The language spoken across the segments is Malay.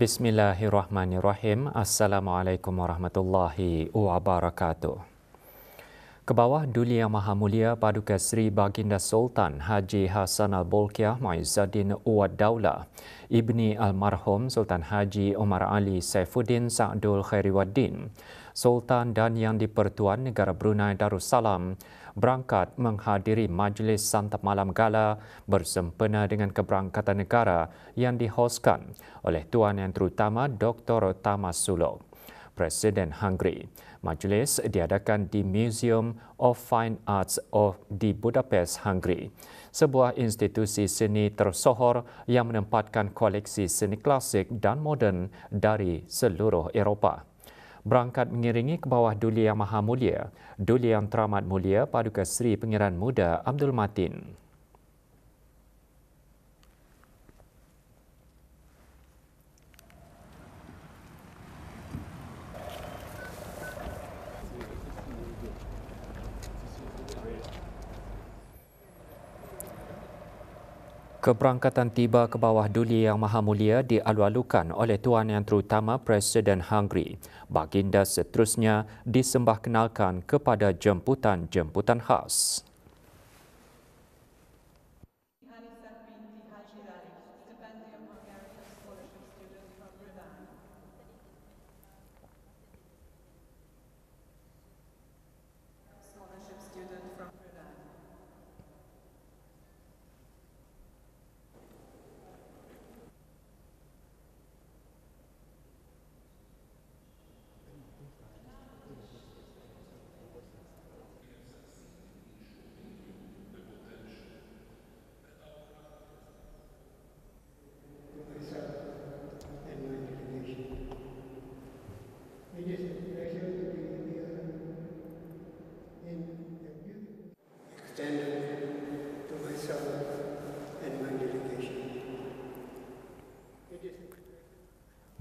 Bismillahirrahmanirrahim. Assalamualaikum warahmatullahi wabarakatuh. Kebawah Duli Yang Maha Mulia Paduka Seri Baginda Sultan Haji Hassan Al-Bolkiah Muizzaddin Wad Daulah, Ibni Almarhum Sultan Haji Omar Ali Saifuddin Sa'dul Khairiwaddin, Sultan dan Yang di-Pertuan Negara Brunei Darussalam berangkat menghadiri Majlis Santap Malam Gala bersempena dengan keberangkatan negara yang dihoskan oleh Tuan Yang Terutama Dr. Tamas Sulok, Presiden Hungary. Majlis diadakan di Museum of Fine Arts di Budapest, Hungary, sebuah institusi seni tersohor yang menempatkan koleksi seni klasik dan moden dari seluruh Eropah. Berangkat mengiringi Kebawah Duli Yang Maha Mulia, Duli Yang Teramat Mulia Paduka Seri Pangeran Muda Abdul Matin. Keberangkatan tiba ke bawah Duli Yang Maha Mulia dialu-alukan oleh Tuan Yang Terutama Presiden Hungary. Baginda seterusnya disembahkenalkan kepada jemputan-jemputan khas.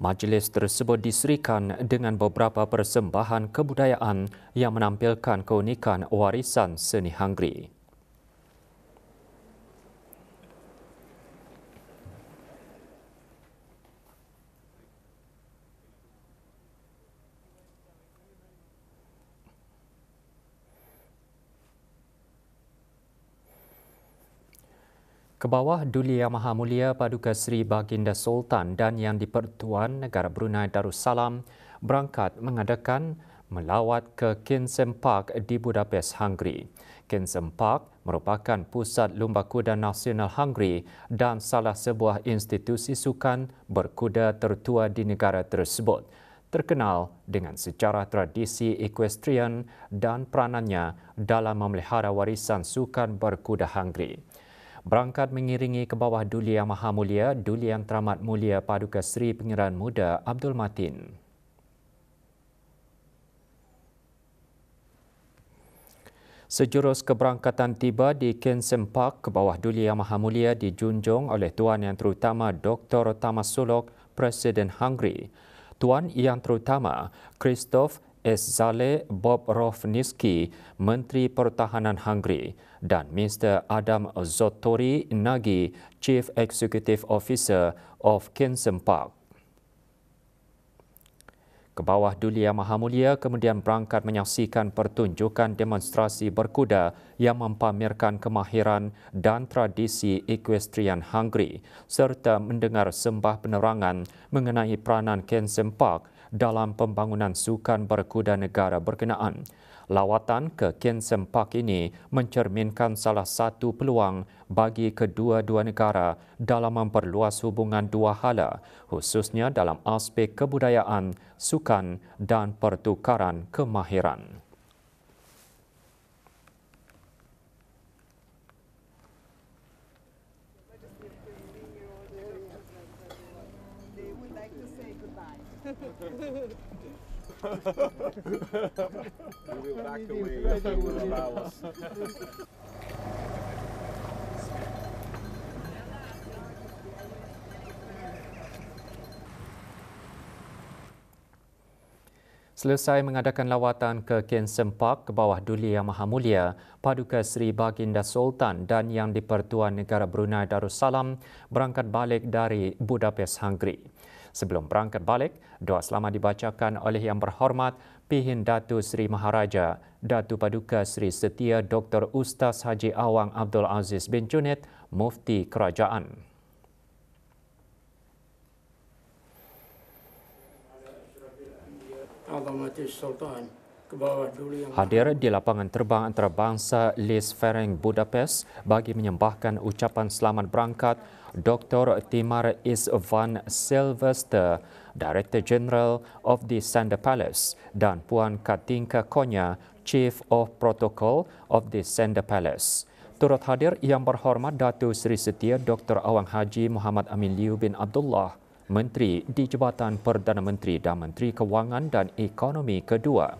Majlis tersebut diserikan dengan beberapa persembahan kebudayaan yang menampilkan keunikan warisan seni Hungary. Kebawah Duli Yang Maha Mulia Paduka Seri Baginda Sultan dan Yang di-Pertuan Negara Brunei Darussalam berangkat mengadakan melawat ke Kensington Park di Budapest, Hungary. Kensington Park merupakan pusat lumba kuda nasional Hungary dan salah sebuah institusi sukan berkuda tertua di negara tersebut, terkenal dengan sejarah tradisi equestrian dan peranannya dalam memelihara warisan sukan berkuda Hungary. Berangkat mengiringi Kebawah Duli Yang Maha Mulia, Duli Yang Teramat Mulia Paduka Seri Pangeran Muda Abdul Matin. Sejurus keberangkatan tiba di Kensington Park, Kebawah Duli Yang Maha Mulia dijunjung oleh Tuan Yang Terutama Dr. Tamas Sulok, Presiden Hungary, Tuan Yang Terutama Krzysztof Zale Bobrovnicki, Menteri Pertahanan Hungary, dan Mr. Adam Zotori Nagy, Chief Executive Officer of Kensington Park. Kebawah Duli Yang Maha Mulia kemudian berangkat menyaksikan pertunjukan demonstrasi berkuda yang mempamerkan kemahiran dan tradisi equestrian Hungary serta mendengar sembah penerangan mengenai peranan Kensington Park dalam pembangunan sukan berkuda negara berkenaan. Lawatan ke Kensington Park ini mencerminkan salah satu peluang bagi kedua-dua negara dalam memperluas hubungan dua hala, khususnya dalam aspek kebudayaan, sukan dan pertukaran kemahiran. We will back away if you will allow us. Selesai mengadakan lawatan ke Kensington Park, Kebawah Duli Yang Maha Mulia Paduka Seri Baginda Sultan dan Yang di-Pertuan Negara Brunei Darussalam berangkat balik dari Budapest, Hungary. Sebelum berangkat balik, doa selamat dibacakan oleh Yang Berhormat Pihin Datu Seri Maharaja, Datu Paduka Seri Setia Dr. Ustaz Haji Awang Abdul Aziz bin Junid, Mufti Kerajaan. Hadir di lapangan terbang antarabangsa Lis Ferenc Budapest bagi menyembahkan ucapan selamat berangkat Dr. Timar Isvan Sylvester, Director General of the Sanda Palace, dan Puan Katinka Konya, Chief of Protocol of the Sanda Palace. Turut hadir Yang Berhormat Datuk Seri Setia Dr. Awang Haji Muhammad Amin Liu bin Abdullah, Menteri di Jabatan Perdana Menteri dan Menteri Kewangan dan Ekonomi kedua.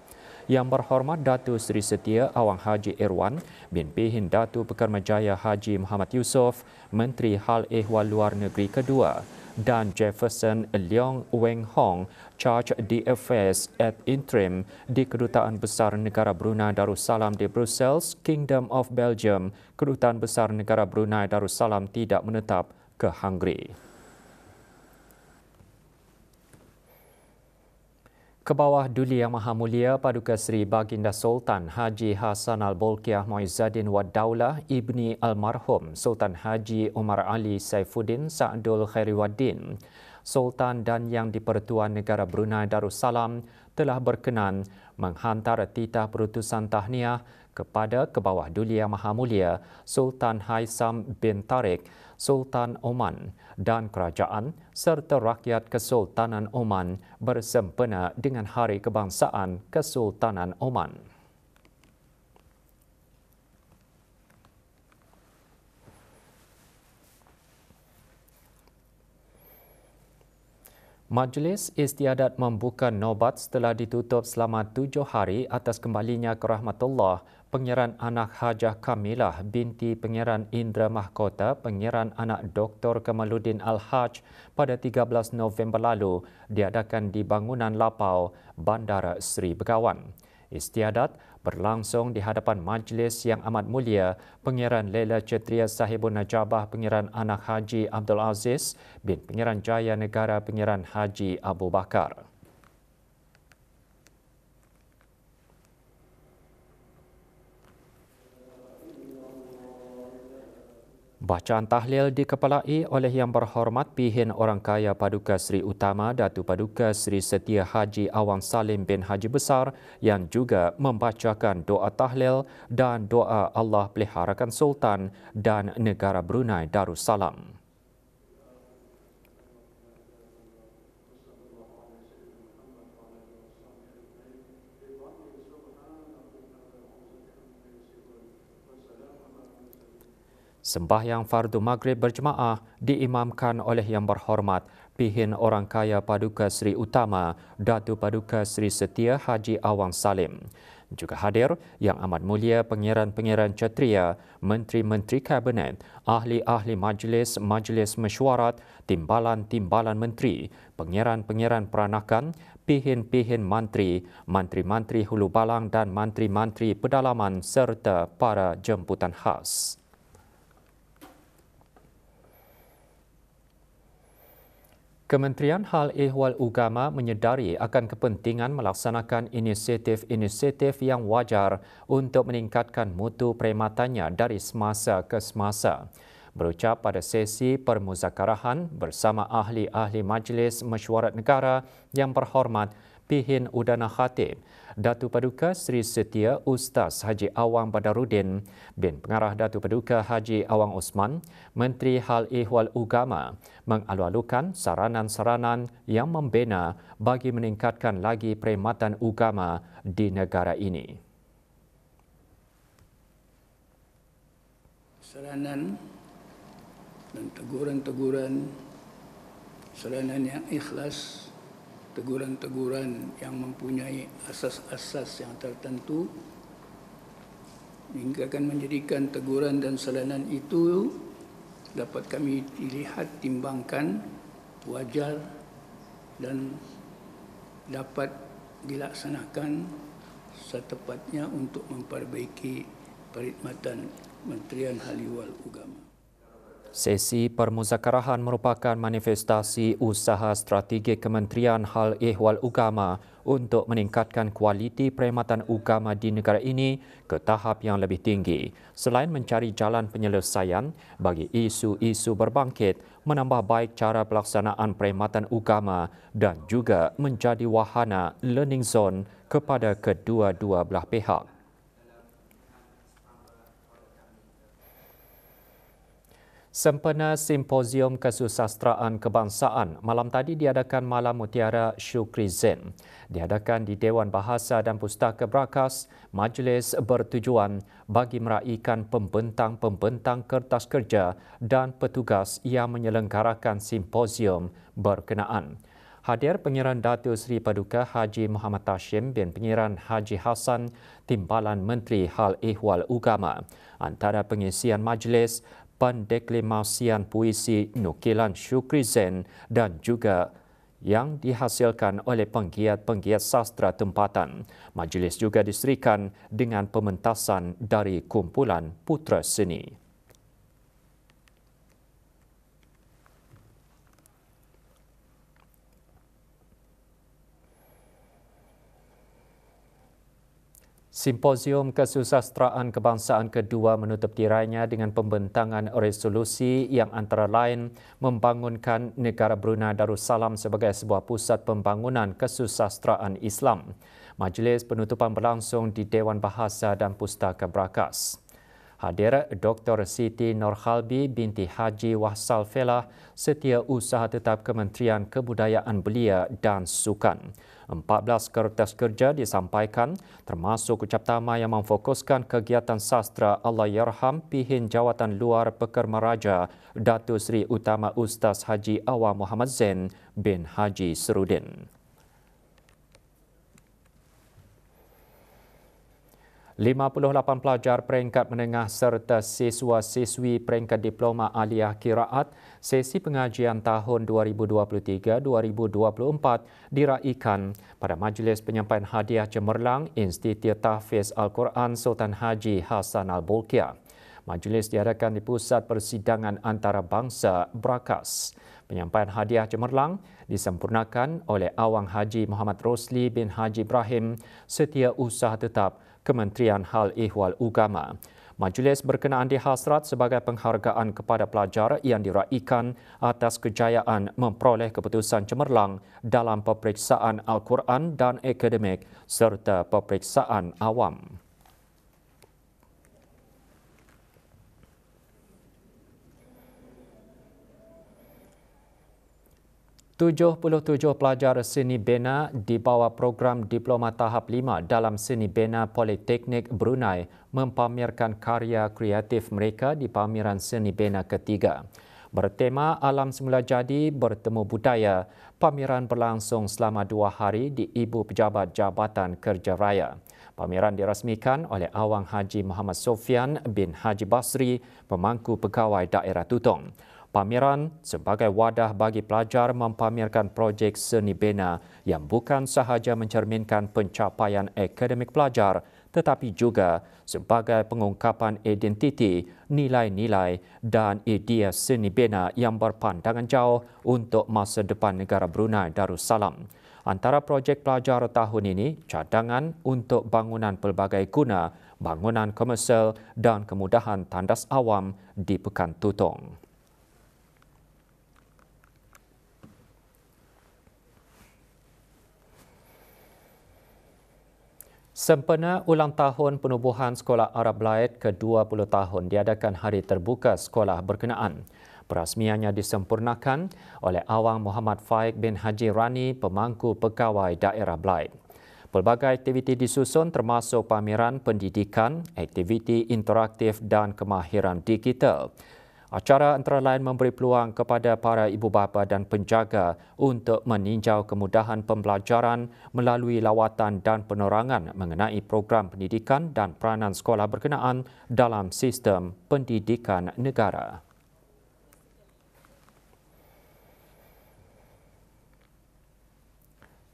Yang Berhormat Datuk Seri Setia Awang Haji Irwan bin Pihin Datuk Pekermajaya Haji Muhammad Yusof, Menteri Hal Ehwal Luar Negeri kedua, dan Jefferson Leong Weng Hong, Charge d'Affaires et Interim di Kedutaan Besar Negara Brunei Darussalam di Brussels, Kingdom of Belgium, Kedutaan Besar Negara Brunei Darussalam tidak menetap ke Hungary. Kebawah Duli Yang Maha Mulia Paduka Seri Baginda Sultan Haji Hassanal Bolkiah Muizzaddin Wad Daulah Ibni Almarhum Sultan Haji Umar Ali Saifuddin Sa'dul Khairiwaddin, Sultan dan Yang di-Pertuan Negara Brunei Darussalam telah berkenan menghantar titah perutusan tahniah kepada Kebawah Duli Yang Maha Mulia Sultan Haitham bin Tariq, Sultan Oman dan kerajaan serta rakyat Kesultanan Oman bersempena dengan Hari Kebangsaan Kesultanan Oman. Majlis istiadat membuka nobat setelah ditutup selama 7 hari atas kembalinya ke rahmatullah Pangeran Anak Hajah Kamilah binti Pangeran Indra Mahkota Pangeran Anak Dr. Kamaluddin Al-Haj pada 13 November lalu diadakan di bangunan Lapau, Bandar Seri Begawan. Istiadat berlangsung di hadapan majlis yang amat mulia Pangeran Lela Cetria Sahibun Najabah Pangeran Anak Haji Abdul Aziz bin Pangeran Jaya Negara Pangeran Haji Abu Bakar. Bacaan tahlil dikepalai oleh Yang Berhormat Pihin Orang Kaya Paduka Seri Utama Datu Paduka Seri Setia Haji Awang Salim bin Haji Besar yang juga membacakan doa tahlil dan doa Allah peliharakan Sultan dan negara Brunei Darussalam. Sembahyang fardu maghrib berjemaah diimamkan oleh Yang Berhormat Pihin Orang Kaya Paduka Seri Utama Datu Paduka Seri Setia Haji Awang Salim. Juga hadir Yang Amat Mulia Pangeran-Pangeran Ksatria, Menteri-Menteri Kabinet, Ahli-Ahli Majlis Mesyuarat, Timbalan-Timbalan Menteri, Pangeran-Pangeran Peranakan, Pihin-Pihin Mantri, Mantri-Mantri Hulu Balang dan Mantri-Mantri Pedalaman serta para jemputan khas. Kementerian Hal Ehwal Ugama menyedari akan kepentingan melaksanakan inisiatif-inisiatif yang wajar untuk meningkatkan mutu perkhidmatannya dari semasa ke semasa. Berucap pada sesi permuzakarahan bersama ahli-ahli Majlis Mesyuarat Negara Yang Berhormat Pihin Udana Khatib, Datu Paduka Seri Setia Ustaz Haji Awang Badaruddin bin Pengarah Datu Paduka Haji Awang Osman, Menteri Hal Ehwal Ugama, mengalu-alukan saranan-saranan yang membina bagi meningkatkan lagi perkhidmatan ugama di negara ini. Saranan dan teguran-teguran, saranan yang ikhlas, teguran-teguran yang mempunyai asas-asas yang tertentu hingga akan menjadikan teguran dan saranan itu dapat kami dilihat, timbangkan, wajar dan dapat dilaksanakan setepatnya untuk memperbaiki perkhidmatan Kementerian Hal Ehwal Ugama. Sesi permuzakarahan merupakan manifestasi usaha strategi Kementerian Hal Ehwal Ugama untuk meningkatkan kualiti perkhidmatan ugama di negara ini ke tahap yang lebih tinggi. Selain mencari jalan penyelesaian bagi isu-isu berbangkit, menambah baik cara pelaksanaan perkhidmatan ugama dan juga menjadi wahana learning zone kepada kedua-dua belah pihak. Sempena Simposium Kesusasteraan Kebangsaan malam tadi diadakan Malam Mutiara Syukri Zen. Diadakan di Dewan Bahasa dan Pustaka Brakas, majlis bertujuan bagi meraihkan pembentang-pembentang kertas kerja dan petugas yang menyelenggarakan simposium berkenaan. Hadir Pengiran Datuk Seri Paduka Haji Muhammad Hashim bin Pengiran Haji Hassan, Timbalan Menteri Hal Ehwal Ugama. Antara pengisian majlis, pendeklamasian puisi nukilan Syukri Zen dan juga yang dihasilkan oleh penggiat-penggiat sastra tempatan. Majlis juga diserikan dengan pementasan dari kumpulan putera seni. Simposium Kesusasteraan Kebangsaan kedua menutup tirainya dengan pembentangan resolusi yang antara lain membangunkan negara Brunei Darussalam sebagai sebuah pusat pembangunan kesusasteraan Islam. Majlis penutupan berlangsung di Dewan Bahasa dan Pustaka Brakas. Hadir Dr. Siti Nurhalbi binti Haji Wahsal Felah, Setiausaha Tetap Kementerian Kebudayaan Belia dan Sukan. 14 kertas kerja disampaikan termasuk ucap tama yang memfokuskan kegiatan sastra Allahyarham Pihin Jawatan Luar Pekerma Raja Datuk Seri Utama Ustaz Haji Awang Muhammad Zain bin Haji Serudin. 58 pelajar peringkat menengah serta siswa-siswi peringkat diploma aliyah kiraat sesi pengajian tahun 2023-2024 diraikan pada majlis penyampaian hadiah cemerlang Institut Tahfiz Al-Quran Sultan Haji Hassan Al-Bolkiah. Majlis diadakan di Pusat Persidangan Antarabangsa Brakas. Penyampaian hadiah cemerlang disempurnakan oleh Awang Haji Muhammad Rosli bin Haji Ibrahim, Setiausaha Tetap Kementerian Hal Ehwal Ugama. Majlis berkenaan dihasrat sebagai penghargaan kepada pelajar yang diraikan atas kejayaan memperoleh keputusan cemerlang dalam peperiksaan Al-Quran dan akademik serta peperiksaan awam. 77 pelajar seni bina di bawah program Diploma Tahap 5 dalam Seni Bina Politeknik Brunei mempamerkan karya kreatif mereka di pameran Seni Bina ketiga. Bertema Alam Semula Jadi Bertemu Budaya, pameran berlangsung selama 2 hari di Ibu Pejabat Jabatan Kerja Raya. Pameran dirasmikan oleh Awang Haji Muhammad Sofian bin Haji Basri, Pemangku Pegawai Daerah Tutong. Pameran sebagai wadah bagi pelajar mempamerkan projek seni bina yang bukan sahaja mencerminkan pencapaian akademik pelajar tetapi juga sebagai pengungkapan identiti, nilai-nilai dan idea seni bina yang berpandangan jauh untuk masa depan negara Brunei Darussalam. Antara projek pelajar tahun ini, cadangan untuk bangunan pelbagai guna, bangunan komersial dan kemudahan tandas awam di Pekan Tutong. Sempena ulang tahun penubuhan Sekolah Arab Laid ke-20 tahun diadakan hari terbuka sekolah berkenaan. Perasmiannya disempurnakan oleh Awang Muhammad Faik bin Haji Rani, Pemangku Pegawai Daerah Blaid. Pelbagai aktiviti disusun termasuk pameran pendidikan, aktiviti interaktif dan kemahiran digital. Acara antara lain memberi peluang kepada para ibu bapa dan penjaga untuk meninjau kemudahan pembelajaran melalui lawatan dan penerangan mengenai program pendidikan dan peranan sekolah berkenaan dalam sistem pendidikan negara.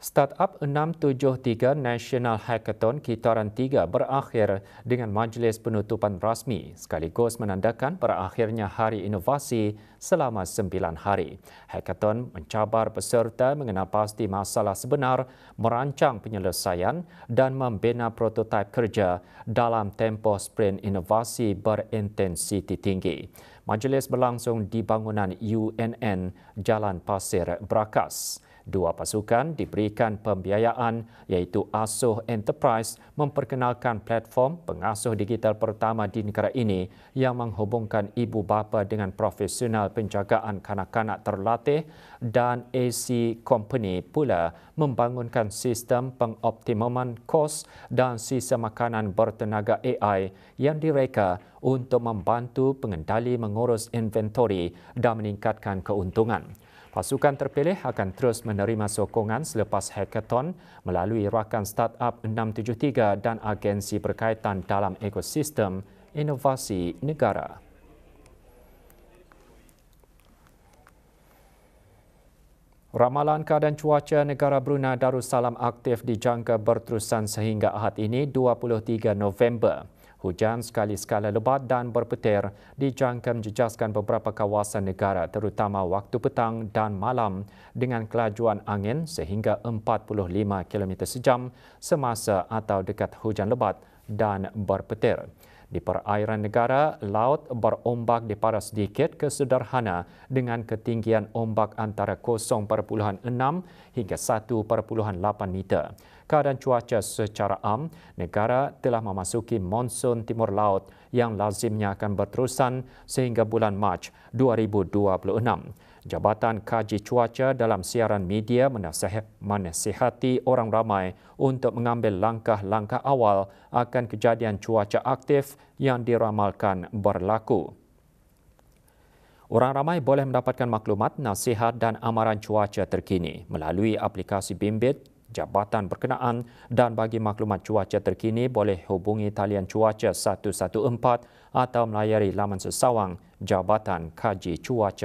Startup 673 National Hackathon Kitaran 3 berakhir dengan majlis penutupan rasmi sekaligus menandakan berakhirnya Hari Inovasi selama 9 hari. Hackathon mencabar peserta mengenal pasti masalah sebenar, merancang penyelesaian dan membina prototipe kerja dalam tempoh sprint inovasi berintensiti tinggi. Majlis berlangsung di bangunan UNN Jalan Pasir Brakas. Dua pasukan diberikan pembiayaan iaitu Asuh Enterprise memperkenalkan platform pengasuh digital pertama di negara ini yang menghubungkan ibu bapa dengan profesional penjagaan kanak-kanak terlatih dan AC Company pula membangunkan sistem pengoptimuman kos dan sistem makanan bertenaga AI yang direka untuk membantu pengendali mengurus inventori dan meningkatkan keuntungan. Pasukan terpilih akan terus menerima sokongan selepas hackathon melalui rakan startup 673 dan agensi berkaitan dalam ekosistem inovasi negara. Ramalan keadaan cuaca negara Brunei Darussalam aktif dijangka berterusan sehingga Ahad ini 23 November. Hujan sekali-sekala lebat dan berpetir dijangka menjejaskan beberapa kawasan negara terutama waktu petang dan malam dengan kelajuan angin sehingga 45 km sejam semasa atau dekat hujan lebat dan berpetir. Di perairan negara, laut berombak dipara sedikit ke sederhana dengan ketinggian ombak antara 0.6 hingga 1.8 meter. Keadaan cuaca secara am, negara telah memasuki monsun timur laut yang lazimnya akan berterusan sehingga bulan Mac 2026. Jabatan Kaji Cuaca dalam siaran media menasihati orang ramai untuk mengambil langkah-langkah awal akan kejadian cuaca aktif yang diramalkan berlaku. Orang ramai boleh mendapatkan maklumat, nasihat dan amaran cuaca terkini melalui aplikasi bimbit jabatan berkenaan dan bagi maklumat cuaca terkini boleh hubungi talian cuaca 114 atau melayari laman sesawang Jabatan Kaji Cuaca.